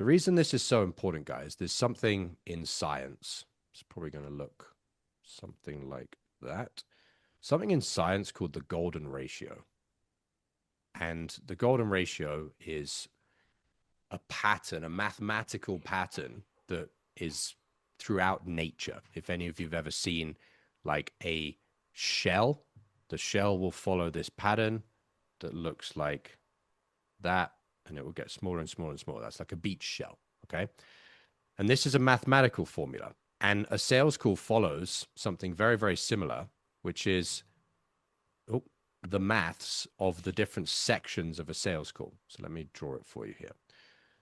The reason this is so important, guys, there's something in science. It's probably going to look something like that. Something in science called the golden ratio. And the golden ratio is a pattern, a mathematical pattern that is throughout nature. If any of you've ever seen like a shell, the shell will follow this pattern that looks like that, and it will get smaller and smaller and smaller. That's like a beach shell, okay? And this is a mathematical formula. And a sales call follows something very, very similar, which is the maths of the different sections of a sales call. So let me draw it for you here.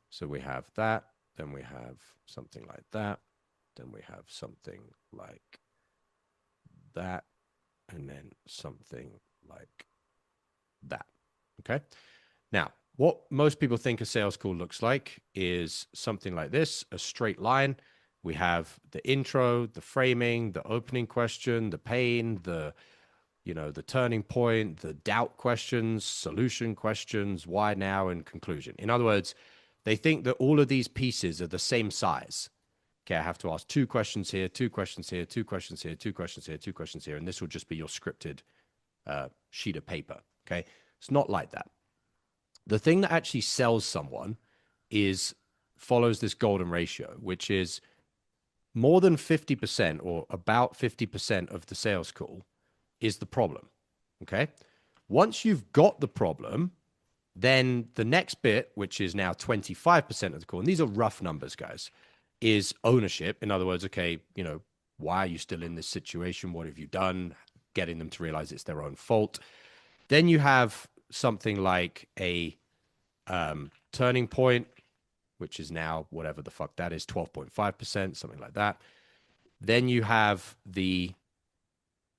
So we have that, then we have something like that, then we have something like that, and then something like that, okay? Now, what most people think a sales call looks like is something like this, a straight line. We have the intro, the framing, the opening question, the pain, the turning point, the doubt questions, solution questions, why now, and conclusion. In other words, they think that all of these pieces are the same size. Okay, I have to ask 2 questions here, 2 questions here, 2 questions here, 2 questions here, 2 questions here, and this will just be your scripted sheet of paper. Okay, it's not like that. The thing that actually sells someone follows this golden ratio, which is more than 50% or about 50% of the sales call is the problem. Okay, once you've got the problem, then the next bit, which is now 25% of the call, and these are rough numbers, guys, is ownership. In other words, okay, why are you still in this situation? What have you done? Getting them to realize it's their own fault. Then you have something like a turning point, which is now whatever the fuck that is, 12.5%, something like that. Then you have the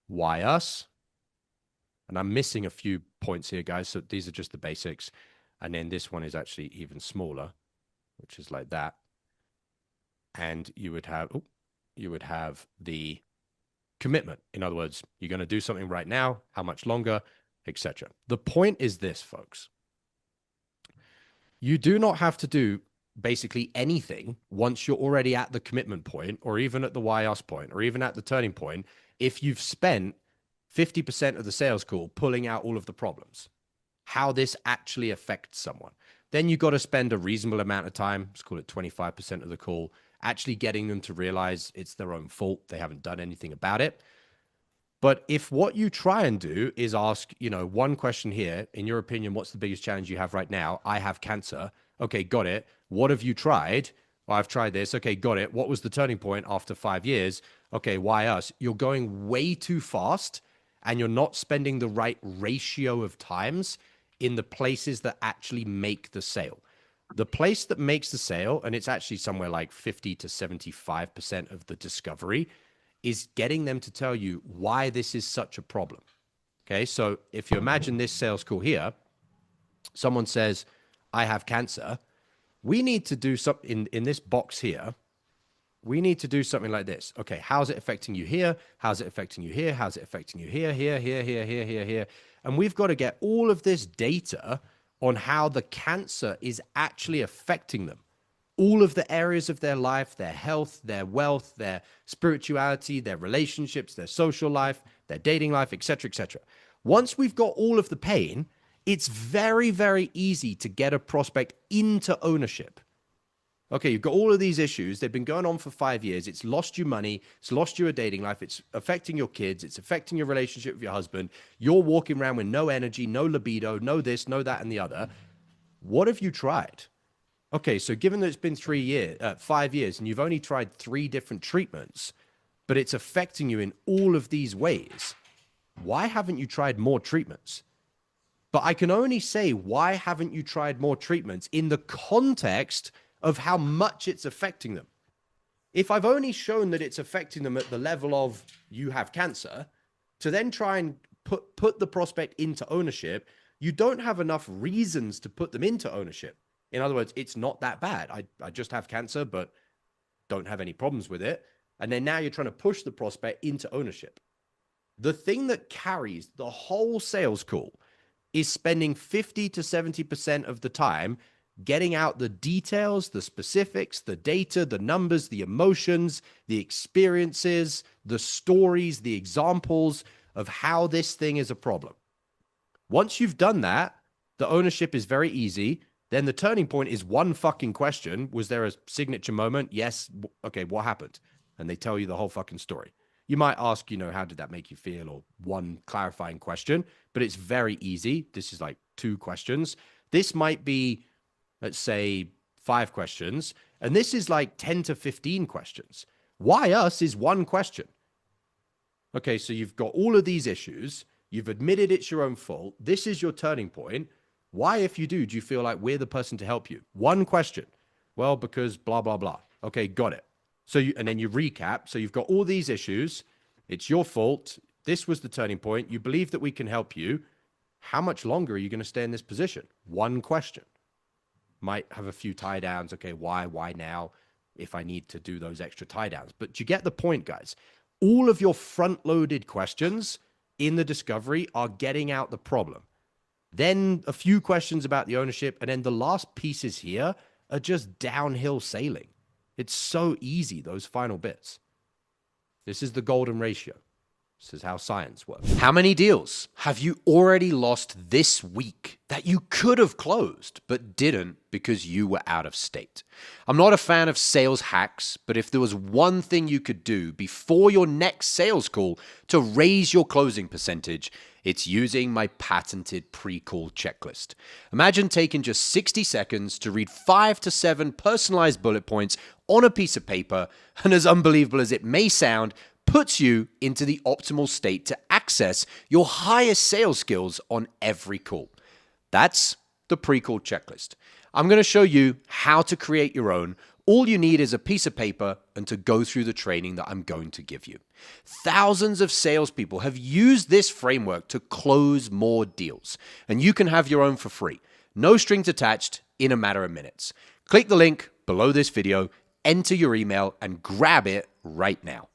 why us. And I'm missing a few points here, guys. So these are just the basics. And then this one is actually even smaller, which is like that. And you would have the commitment. In other words, you're going to do something right now, how much longer, etc. The point is this, folks. You do not have to do basically anything once you're already at the commitment point, or even at the why us point, or even at the turning point, if you've spent 50% of the sales call pulling out all of the problems, how this actually affects someone. Then you've got to spend a reasonable amount of time, let's call it 25% of the call, actually getting them to realize it's their own fault. They haven't done anything about it. But if what you try and do is ask, one question here, in your opinion, what's the biggest challenge you have right now? I have cancer. Okay, got it. What have you tried? Well, I've tried this. Okay, got it. What was the turning point after 5 years? Okay, why us? You're going way too fast, and you're not spending the right ratio of times in the places that actually make the sale. The place that makes the sale, and it's actually somewhere like 50 to 75% of the discovery, is getting them to tell you why this is such a problem. Okay, so if you imagine this sales call here, someone says, I have cancer. We need to do something in this box here. We need to do something like this. Okay, how's it affecting you here? How's it affecting you here? How's it affecting you here, here, here, here, here, here, here? And we've got to get all of this data on how the cancer is actually affecting them. All of the areas of their life, their health, their wealth, their spirituality, their relationships, their social life, their dating life, etc., etc. Once we've got all of the pain, it's very, very easy to get a prospect into ownership. Okay, you've got all of these issues. They've been going on for 5 years. It's lost you money. It's lost you a dating life. It's affecting your kids. It's affecting your relationship with your husband. You're walking around with no energy, no libido, no this, no that, and the other. What have you tried? Okay, so given that it's been 5 years, and you've only tried 3 different treatments, but it's affecting you in all of these ways, why haven't you tried more treatments? But I can only say, why haven't you tried more treatments in the context of how much it's affecting them? If I've only shown that it's affecting them at the level of you have cancer, to then try and put the prospect into ownership, you don't have enough reasons to put them into ownership. In other words, it's not that bad. I just have cancer, but don't have any problems with it. And then now you're trying to push the prospect into ownership. The thing that carries the whole sales call is spending 50 to 70% of the time getting out the details, the specifics, the data, the numbers, the emotions, the experiences, the stories, the examples of how this thing is a problem. Once you've done that, the ownership is very easy. Then the turning point is one fucking question. Was there a signature moment? Yes. Okay, what happened? And they tell you the whole fucking story. You might ask, how did that make you feel? Or one clarifying question, but it's very easy. This is like 2 questions. This might be, let's say, 5 questions. And this is like 10 to 15 questions. Why us is 1 question. Okay, so you've got all of these issues. You've admitted it's your own fault. This is your turning point. Why, if you do you feel like we're the person to help you? 1 question. Well, because blah, blah, blah. Okay, got it. And then you recap. So you've got all these issues. It's your fault. This was the turning point. You believe that we can help you. How much longer are you going to stay in this position? 1 question. Might have a few tie downs. Okay, why now? If I need to do those extra tie downs. But you get the point, guys. All of your front-loaded questions in the discovery are getting out the problem. Then a few questions about the ownership, and then the last pieces here are just downhill sailing. It's so easy, those final bits. This is the golden ratio. This is how science works. How many deals have you already lost this week that you could have closed but didn't because you were out of state? I'm not a fan of sales hacks, but if there was one thing you could do before your next sales call to raise your closing percentage, it's using my patented pre-call checklist. Imagine taking just 60 seconds to read 5 to 7 personalized bullet points on a piece of paper, and as unbelievable as it may sound, puts you into the optimal state to access your highest sales skills on every call. That's the pre-call checklist. I'm going to show you how to create your own. All you need is a piece of paper and to go through the training that I'm going to give you. Thousands of salespeople have used this framework to close more deals, and you can have your own for free. No strings attached, in a matter of minutes. Click the link below this video, enter your email, and grab it right now.